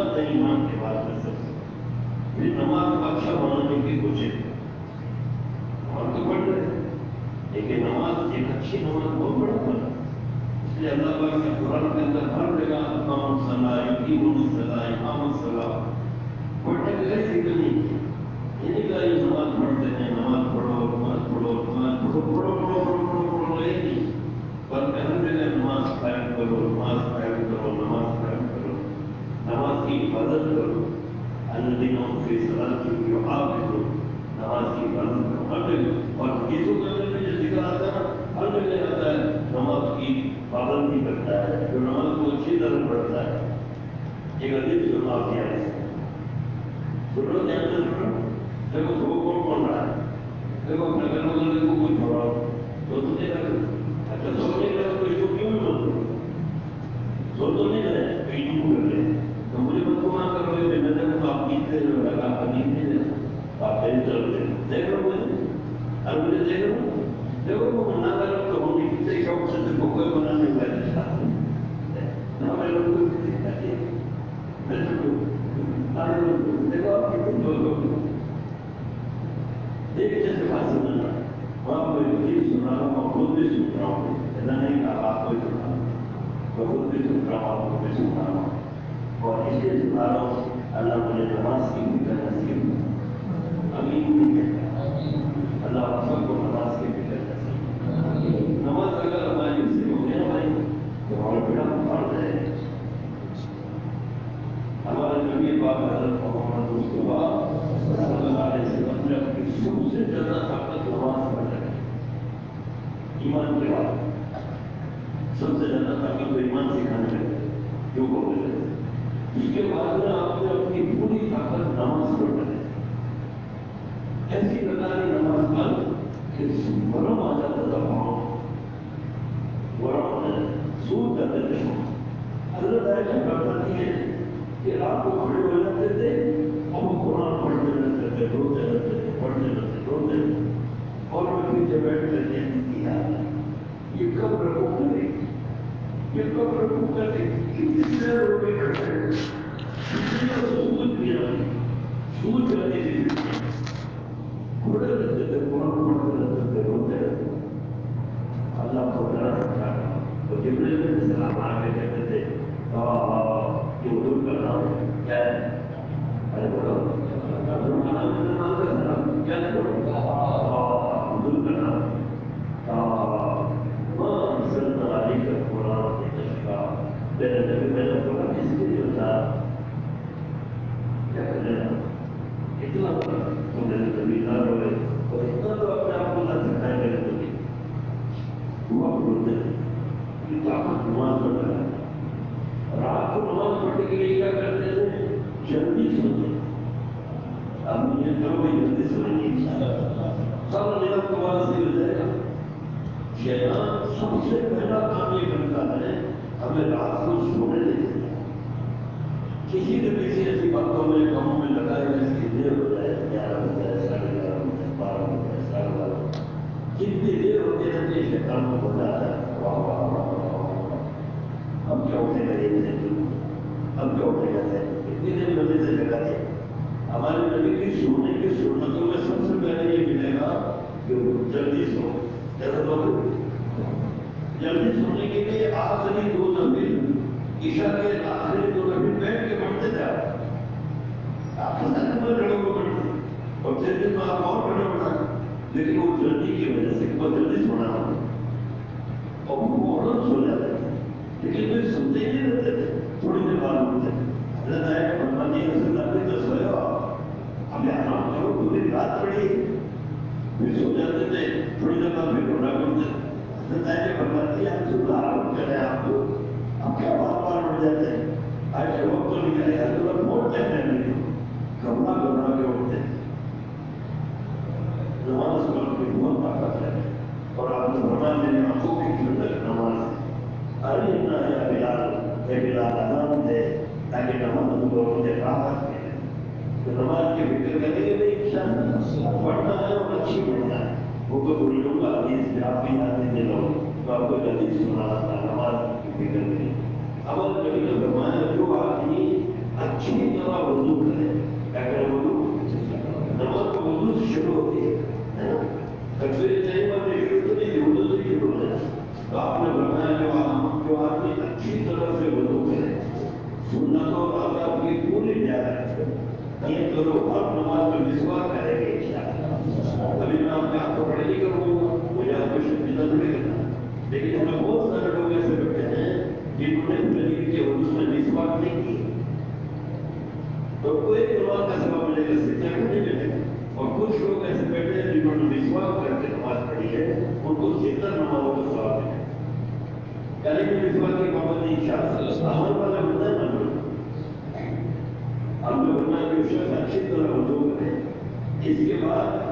نماز ہے ایمان کے بعد میں سب سے پھر نماز کو اچھا بنانے کی کوشش کریں. نماز تو پڑھ رہے ہیں لیکن نماز ایک اچھی نماز بہت بڑا بنا. اس لیے اللہ پاک کے قرآن کے اندر ہر جگہ اقام الصلاۃ یقیم الصلاۃ اقام الصلاۃ پڑھنے کا کوئی ذکر نہیں کیا. یہ نہیں کہا یہ نماز پڑھتے ہیں نماز پڑھو نماز پڑھو نماز پڑھو پڑھو پڑھو پڑھو پڑھو پڑھو یہ نہیں بلکہ ہر جگہ نماز قائم کرو نماز قائم کرو نماز قائم کرو نماز کی حفاظت کرو. الذین هم فی صلاتهم یحافظون نماز کی حفاظت کرو ہر جگہ. اور حدیثوں کے اندر میں جو ذکر آتا ہے ہر جگہ آتا ہے نماز کی پابندی کرتا ہے جو نماز کو اچھی طرح پڑھتا ہے. ایک حدیث سنا آپ یہاں سے سنو دھیان سے سنو. دیکھو دو کون پڑھ رہا ہے دیکھو اپنے گھر والوں دیکھو کوئی چھوڑا تو تجھے لگا اچھا سوچنے لگا تو اس کو کیوں نہیں بولتے سو تو نہیں رہے کہیں کیوں کر رہے تو مجھے بس گمان کر رہے کہ میں دیکھو آپ جیتے جو لگا آپ جیت نہیں دیتے آپ پہلے چلتے دیکھ رہے مجھے اور مجھے دیکھ رہے دیکھو وہ منع کر رہا تو ہم نے کسی شوق سے دیکھو کوئی بنا نہیں ہوا ہمارے لوگ کو کسی کہتے ہیں میں دیکھو آپ کتنے لوگ ایک جیسے بات سننا وہاں کوئی چیز سنا رہا ہوں خود بھی سن رہا ہوں ایسا نہیں کہا آپ کوئی سنا میں خود بھی سن رہا ہوں خود بھی سن رہا ہوں اور اس لیے سنا رہا ہوں اللہ مجھے نماز کی فکر نصیب امین بھی کہتا ہے اللہ آپ سب کو نماز کی فکر نصیب. نماز اگر ہماری سے ہو گیا بھائی تو ہمارا بیڑا پھاڑ جائے. ہمارے نبی پاک حضرت محمد مصطفیٰ صلی اللہ علیہ وسلم نے اپنی سب سے زیادہ طاقت نماز پر لگائی. ایمان کے بعد سب سے زیادہ طاقت تو ایمان سکھانے لگے جو بولے لگے. اس کے بعد میں آپ نے اپنی پوری طاقت نماز پر لگائی. ایسی لگائی نماز پر کہ مرم آ جاتا تھا پاؤں ورم سود کرتے تھے. حضرت عائشہ فرماتی ہے کہ رات کو کھڑے ہو جاتے تھے اور وہ قرآن پڑھتے رہتے تھے روتے رہتے تھے پڑھتے رہتے روتے رہتے اور میں پیچھے بیٹھ کر کہتی تھی یہ کب رکو کرے یہ کب رکو کرے کتنی دیر ہو گئی کھڑے کسی کو سوچ بھی آئی سوچ آتی تھی کھڑے رہتے تھے قرآن پڑھتے رہتے تھے روتے رہتے اللہ کو ڈرا رکھا تو جبریل علیہ السلام آ کے کہتے تھے یہ حضور کا نام کیا ہے ارے بولو حضور کا نام کیا ہے حضور کا نام سلطان علی کا قرآن کا میرے نبی میں نے بولا کس کے لیے ہوتا کیا کرنا اتنا تو میرے نبی نہ روئے اور اتنا تو اپنے آپ کو نہ سکھائے میرے نبی وہ بولتے کہ طاقت نماز پر لگا رات کو نماز پڑھنے کے لیے کیا کرتے تھے جلدی سوتے. اب یہ کرو بھائی جلدی سونے کی سب میرا کمال سے ہو جائے گا. شیطان سب سے پہلا کام یہ کرتا ہے ہمیں رات کو سونے دیتے ہیں. کسی نے کسی ایسی باتوں میں کاموں میں لگائے اس کی دیر ہو جائے 11 ہو جائے 11:30 ہو جائے 12 ہو جائے 12:30 جتنی دیر ہوتی رہتی ہے شیطان کو ہو جاتا ہے واہ واہ واہ واہ اب کیا اٹھے گا یہ سے اب کیا اٹھے گا اتنی دیر نبی سے جگہ ہے. ہمارے نبی کی سونے کی سنتوں میں سب سے پہلے یہ ملے گا کہ جلدی سو. کیسا لوگ جلدی سونے کے لیے آخری 2 نفل عشاء کے آخری 2 نفل بیٹھ کے پڑھتے تھے. آپ میں لڑوں کو پڑھتے اور پھر دن میں آپ اور کھڑے ہونا لیکن وہ جلدی کی وجہ سے بہت جلدی سونا ہوتا اور وہ فوراً سو جاتے تھے لیکن پھر سنتے ہی نہیں رہتے تھے تھوڑی دیر بعد اٹھتے تھے. حضرت عائشہ فرماتی ہے رسول اللہ نے تو سویا ابھی آرام کرو پوری رات پڑھی پھر سو جاتے تھے تھوڑی دیر بعد پھر رونا کرتے. حضرت عائشہ فرماتی ہے رسول اللہ آرام کریں آپ کو اب کیا بار بار اٹھ جاتے ہیں. عائشہ وقت تو نہیں کرے رسول اللہ بہت ٹائم رہنے گھبرا گھبرا کے اٹھتے. نماز پڑھ کے بہت طاقت ہے اور آپ نے فرمایا میری آنکھوں کی ٹھنڈک نماز ہے. ارے اتنا ہے بلال اذان دے تاکہ نماز کو مجھے راحت ملے. تو نماز کی فکر کریں گے نہیں انشاءاللہ پڑھنا ہے اور اچھی پڑھنا ہے. وہ تو بول لوں گا حدیث میں آپ بھی یاد نہیں دلو تو آپ کو حدیث سنانا تھا نماز کی فکر کریں. اب کبھی تو فرمایا جو آدمی اچھی تکبیر تیمہ میں شروع تو نہیں وضو سے شروع ہے تو آپ نے فرمایا جو آدمی اچھی طرح سے وضو کرے سنتوں اور آداب کی پوری رعایت یہ کرو ہر نماز میں مسواک کرے گے انشاءاللہ ابھی میں آپ کو پڑھے نہیں کروں گا مجھے آپ کو شدید نہیں کرنا لیکن ہمیں بہت سارے لوگ ایسے بیٹھے ہیں جنہوں نے شریف کے وضو میں مسواک نہیں کی تو کوئی نماز کا سبب ملے گا سجدہ کو نہیں ملے گا اور کچھ لوگ ایسے بیٹھے ہیں جنہوں نے مسواک کر کے نماز پڑھی ہے ان کو 70 نمازوں کا ثواب ملے گا یعنی کہ مسواک کی پابندی انشاءاللہ عمل والا ہوتا ہے نا ہم نے فرمایا کہ شخص اچھی طرح وضو کرے اس کے بعد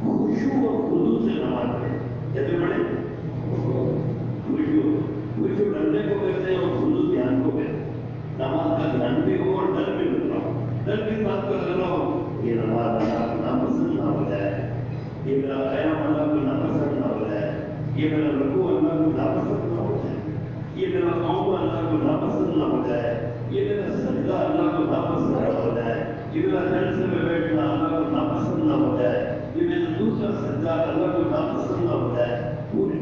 خشوع اور خضوع سے نماز پڑھے کیسے پڑھے خشوع ڈرنے کو کہتے ہیں اور خضوع دھیان کو کہتے ہیں نماز کا دھیان بھی ہو اور ڈر بھی لگ رہا ہو ڈر کی بات کر رہا ہو یہ نماز اللہ کو ناپسند نہ ہو جائے یہ میرا قیام اللہ کو ناپسند نہ ہو جائے یہ میرا رکوع اللہ کو ناپسند نہ ہو جائے یہ میرا قوم اللہ کو ناپسند نہ ہو جائے یہ میرا سجدہ اللہ کو ناپسند نہ ہو جائے یہ میرا جلسے میں بیٹھنا اللہ کو ناپسند نہ ہو جائے یہ میرا دوسرا سجدہ اللہ کو ناپسند نہ ہو جائے پوری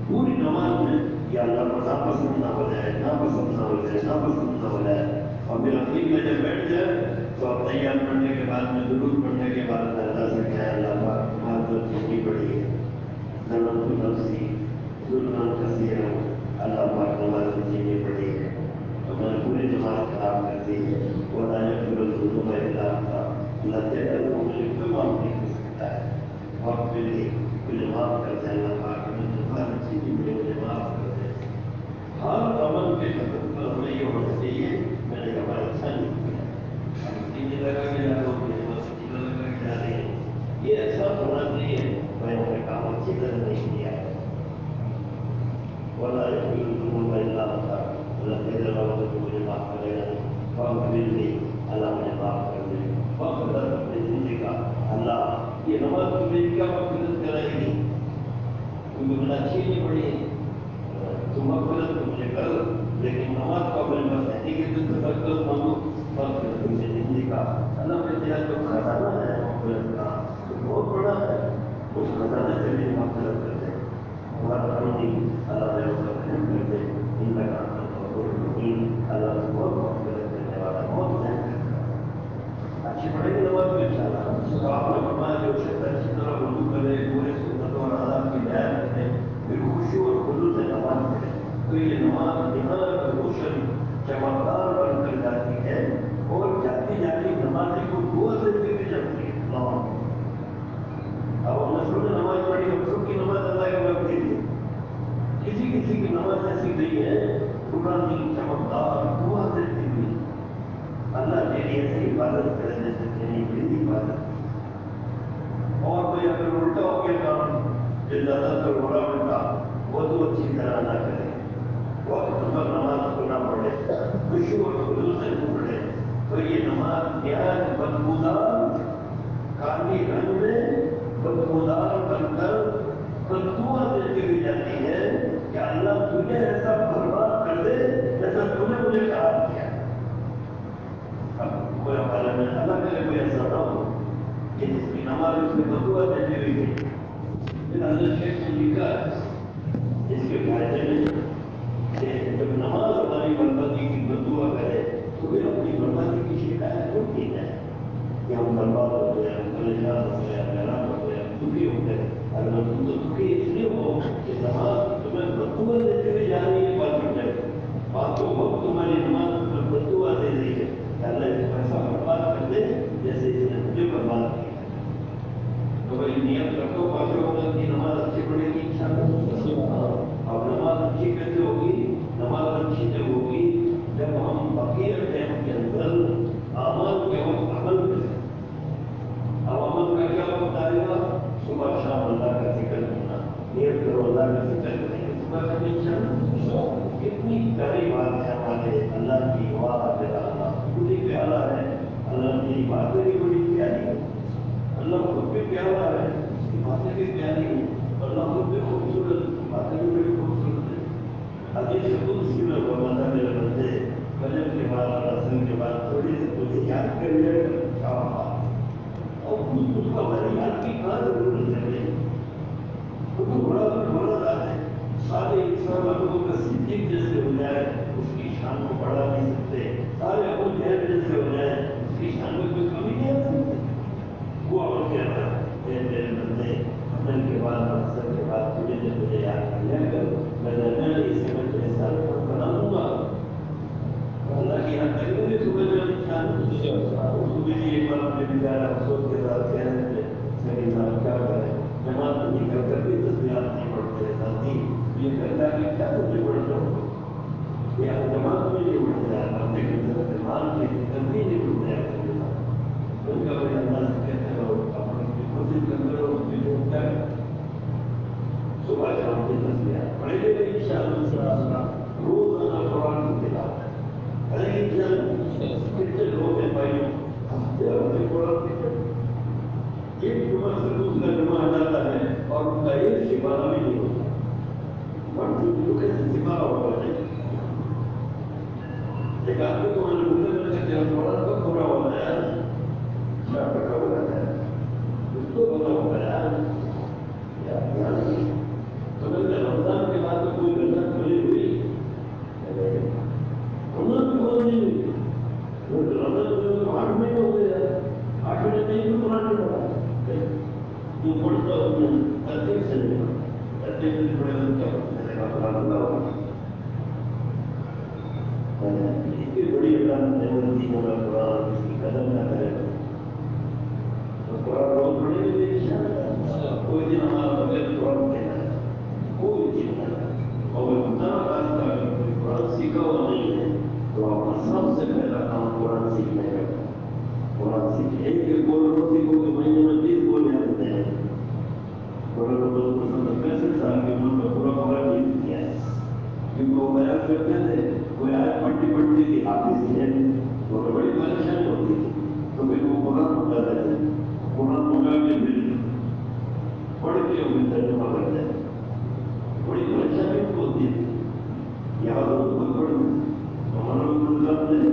پوری نماز میں یہ اللہ کو ناپسند نہ ہو جائے ناپسند نہ ہو جائے ناپسند نہ ہو جائے اور میرا دل میں جب بیٹھ جائے تو اب تیار پڑھنے کے بعد میں درود پڑھنے کے بعد اللہ سے کہا اللہ پاک تمہاری تو چھوٹی بڑی ہے ظلمت نفسی ظلم کثیرا اللہ پاک نماز جینے پڑی ہے تو میں نے پوری نماز خراب کر دی ہے ولا یغفر الذنوب الا انت اللہ تیرے اللہ مجھے کوئی معاف نہیں کر سکتا ہے وقت پہ بھی مجھے معاف کر دے اللہ پاک مجھے نماز مجھے معاف کر دے ہر عمل کے ختم پر ہمیں یہ ہونا چاہیے میں نے کہا اچھا نہیں کیا ہم سینے لگا کے جا رہے ہیں سینے لگا کے جا رہے ہیں یہ ایسا ہونا چاہیے میں نے کہا اچھی طرح نہیں کیا ہے ولا يغفر الذنوب الا انت اللہ تیرے رب تو مجھے معاف کرے گا فاغفر لي اللہ مجھے معاف کر دے وقت اپنی زندگی کا اللہ یہ نماز میری کیا مغفرت کرائے گی کیونکہ میں نے اچھی نہیں پڑھی تو مغفرت تو مجھے کر لیکن نماز کو اپنے پاس نہیں کہ تم تفکر مانگو مغفرت میری زندگی کا اللہ میں تیرا جو خزانہ ہے مغفرت کا تو بہت بڑا ہے اس خزانے سے میری مغفرت کر دے اللہ رحم کر دے ان کا اللہ بہت مغفرت کرنے والا بہت اچھی پڑھے گی نماز میں انشاءاللہ تو آپ نے فرمایا جو شخص اچھی طرح وضو کرے پورے سنتوں اور آداب کی رعایت کرے پھر خشوع اور خضوع سے نماز پڑھے تو یہ نماز نہایت روشن چمکدار بن کر جاتی ہے اور جاتی جاتی نمازی کو دعا دیتے ہوئے جاتی ہے اب ہم نے سن نماز پڑھی ہم سب کی نماز اللہ کے وقت دی کسی کسی کی نماز ایسی نہیں ہے پرانی چمکدار دعا دیتی ہوئی اللہ تیری ایسی حفاظت کرے جیسے تیری بڑی حفاظت اور کوئی اگر الٹا ہو گیا کام جو زیادہ تر ہو رہا الٹا وہ تو اچھی طرح نہ کرے وقت پر نماز کو نہ پڑھے خشوع اور خضوع سے نہ پڑھے تو یہ نماز نہایت بدبودار کالی رنگ میں بدبودار بن کر بددعا دیتے ہوئی جاتی ہے کہ اللہ تجھے ایسا برباد کر دے جیسا تم نے مجھے کہا کیا اب کوئی حوالہ میں اللہ کرے کوئی ایسا نہ ہو کہ جس کی نماز اس میں بددعا دیتی ہوئی گئی پھر حضرت شیخ نے لکھا ہے اس کے فائدے میں کہ جب نماز ہماری بربادی کی بددعا کرے تو پھر اپنی بربادی کی شکایت کیوں کی جائے کہ ہم برباد ہو گئے ہم پریشان ہو گئے ہم حیران ہو گئے ہم دکھی ہو گئے اگر تم تو دکھی اس لیے ہو کہ نماز تمہیں بددعا دیتے ہوئے جا رہی ہے بات ہو جائے باتوں وقت تمہاری نماز تمہیں بددعا دے رہی ہے کہ اللہ اس کو ایسا برباد کر دے جیسے اس نے مجھے برباد کیا تو بھائی نیت رکھو پانچوں وقت کی نماز اچھی پڑے گی انشاءاللہ اب نماز اچھی کیسے ہوگی نماز اچھی جب ہوگی جب ہم بقیہ ٹائم کے اندر اعمال کے وقت عمل کریں اب عمل کا کیا وقت آئے گا صبح شام اللہ کا ذکر کرنا نیت کرو اللہ کا ذکر کریں گے صبح کا انشاءاللہ کتنی پیاری بات ہے ہمارے اللہ کی واہ اللہ بڑی پیارا ہے اللہ کی باتیں بھی بڑی پیاری ہے اللہ خود بھی پیارا ہے باتیں بھی پیاری ہیں اللہ خود بھی خوبصورت باتیں بھی بڑی خوبصورت ہیں حدیث قدسی میں فرماتا ہے میرے بندے فجر کے بعد اور عصر کے بعد تھوڑی سی تجھے یاد کر لے اور اس کا بنیاد کی کہاں ضرورت ہے؟ وہ تو بڑا رہا ہے سارے انسان لوگوں کا صدیق جیسے ہو جائے اس کی شان کو بڑھا نہیں سکتے، سارے ابو جہل جیسے ہو جائے اس کی شان میں کوئی کمی نہیں آ سکتی۔ وہ اور کہتا ہے میرے بندے عمل کے بعد مقصد کے بعد تجھے جب مجھے یاد کیا کر میں اس سمجھ کے سارے پر بنا دوں گا۔ اللہ کی یاد کریں گے تو میں بھی ایک بار اپنے بیچارہ افسوس کے ساتھ کہہ رہے تھے میری صاحب کیا کریں جماعت نہیں کر کر بھی تصویرات نہیں پڑھتے ساتھی یہ کرتا کہ کیا مجھے پڑھتا ہوں یا جماعت میں نہیں اٹھتا ہے اپنے دماغ کی کمی نہیں اٹھتا ہے ان کا بڑے اللہ سے کہتے ہیں اور اپنی کوشش کرتے رہو اس کی اٹھتا ہے صبح شام کی تصویرات پڑھے گئے ان شاء اللہ روزانہ قرآن کی تلاوت کتنے لوگ ہیں بھائی ایک جمعہ سے دوسرا جمعہ آ جاتا ہے اور ان کا ایک سپارہ بھی نہیں ہوتا اور کیسے سپارہ ہوگا ایک آدمی کو میں نے بولے میں نے تھوڑا سا تھوڑا ہو رہا ہے کیا پکا ہو رہا ہے اس کو بنا ہو رہا ہے تو میں نے رمضان کے بعد تو کوئی غلط کھلی ہوئی رمضان کی بات نہیں ہوئی رمضان 8 مہینے ہو گئے 8 مہینے نہیں تو قرآن نہیں پڑھا تو پڑھتا ہوں ترتیب سے نہیں ترتیب سے پڑھے کیا میں نے کہا قرآن اللہ اتنی بڑی علامت ہے وہ قرآن اس کی قدر نہ کرے تو قرآن روز پڑھے گے کوئی دن ہمارا بغیر قرآن کہنا ہے کوئی دن اور کوئی قرآن سیکھا ہوا نہیں ہے تو اپنا سب سے پہلا کام قرآن سیکھنے کا قرآن سیکھے ایک بول سیکھو کہ مہینے میں 30 بول آتے ہیں قرآن 65 سال کی عمر میں پورا قرآن نہیں کیا ہے کیونکہ وہ بیان کرتے تھے کوئی آیت پڑھتی تھی حافظ ہے تو بڑی پریشانی ہوتی تھی تو پھر وہ قرآن پڑھتا رہتے قرآن پڑھا کے پھر پڑھ کے ہوئے ترجمہ کرتے ہیں بڑی پریشانی ہوتی تھی یہاں تو پڑھ ہمارا صاحب نے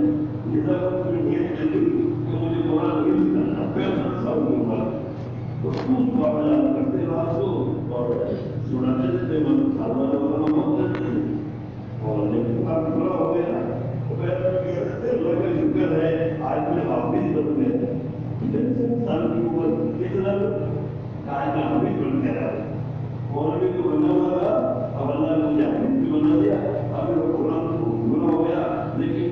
نظام کی نیت کر لی کہ مجھے قرآن حفظ کرنا پہلا سال کے بعد تو خوب معاملات کرتے رات کو اور سناتے تھے من سالہ بہت کرتے تھے اور لیکن کام پورا ہو گیا اللہ کا شکر ہے آج میں حافظ بن گئے سال کی عمر کتنا آج میں حافظ بن گیا اور بھی تو بنا ہوا تھا اب اللہ نے مجھے حافظ بھی بنا دیا اب وہ قرآن پورا ہو گیا لیکن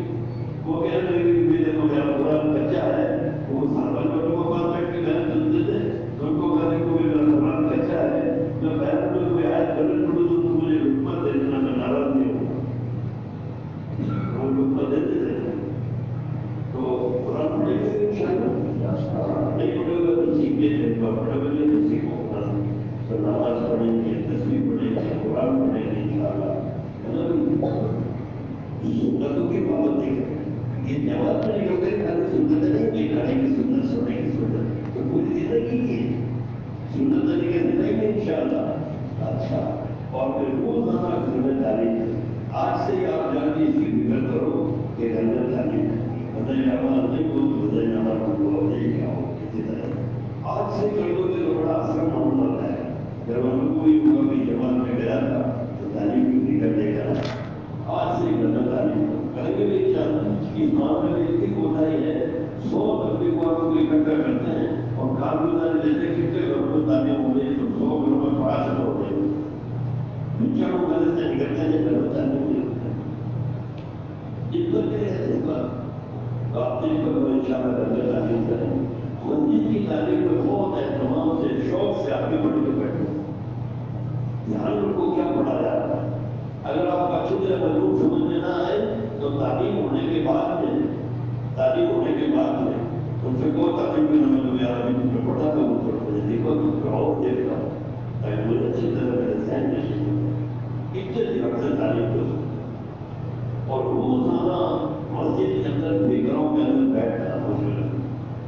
وہ کہہ رہے کہ میرے کو میرا قرآن کچا ہے وہ سارا بچوں کو پاس بیٹھ کے بیان کرتے تھے تو ان کو کہتے کہ میرا قرآن کچا ہے میں بیان میں کوئی آیت غلط پڑھوں تو مجھے حکمت دے دینا میں ناراض نہیں ہوں حکمت دیتے تھے تو قرآن پڑھے گا ان شاء اللہ نہیں پڑھے گا تو سیکھ لیتے پڑھے گا تو سیکھو تو نماز پڑھیں گے تصویر پڑھیں گے قرآن پڑھیں گے ان شاء اللہ سنتوں کی پابندی کریں یہ جواب نہیں کرتے خالی سنت نہیں کہ کھانے کی سنت سونے کی سنت تو پوری زندگی کی سنت طریقے سے نہیں ہے ان شاء اللہ اچھا اور پھر روزانہ گھر میں تعلیم آج سے ہی آپ جا کے اس کی فکر کرو کہ گھر میں تعلیم بدل نماز نہیں ہو تو بدل نماز ہو جائے کیا ہو کسی طرح آج سے کر دو تو بڑا اثر معلوم ہوتا ہے جب ہم لوگ کوئی ہوا کہ جماعت میں گیا تھا تو تعلیم کی فکر لے کر آج سے گھر میں تعلیم کریں گے نہیں چاہتے اس معاملے میں اتنی کوتاہی ہے 100 بندے کو آپ کو اکٹھا کرتے ہیں اور کارگزاری لیتے ہیں کتنے گھروں میں تعلیم ہو رہی ہے تو 100 گھروں میں 5 ہو رہے ہیں چاروں گھر سے نکلتے ہیں گھر میں تعلیم نہیں ہوتا جتنا کہ ہے بات تو آپ نے کرو ان شاء اللہ گھر میں تعلیم کریں مسجد کی تعلیم میں بہت اہتمام سے شوق سے آگے بڑھ کے بیٹھو یہاں ان کو کیا پڑھا جا رہا ہے اگر آپ کو اچھی طرح مضمون سمجھ میں نہ آئے تو تعلیم ہونے کے بعد میں ان سے کو تعلیم میں ہمیں تو یار ابھی تم نے پڑھا تھا وہ پڑھتے دیکھو تم کو اور دیکھ رہا ہوں تاکہ مجھے اچھی طرح میرے ذہن میں شکل اتنے دن سے تعلیم کر سکتے اور روزانہ مسجد کے اندر فکروں کے اندر بیٹھنا مشکل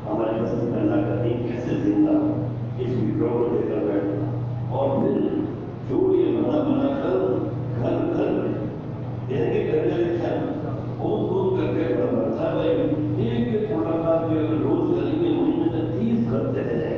ہمارے مسجد میں اللہ کا دین کیسے زندہ اس فکروں کو لے کر بیٹھنا اور پھر چوڑی بنا کر گھر گھر دیکھے کرنے لگتا خون کر کے بڑا بڑھتا ہے ایک ملاقات جو اگر روز کریں گے مہینے میں 30 کرتے رہے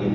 30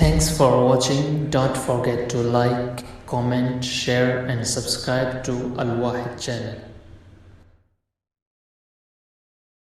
Thanks for watching. Don't forget to like, comment, share and subscribe to Al Wahid channel.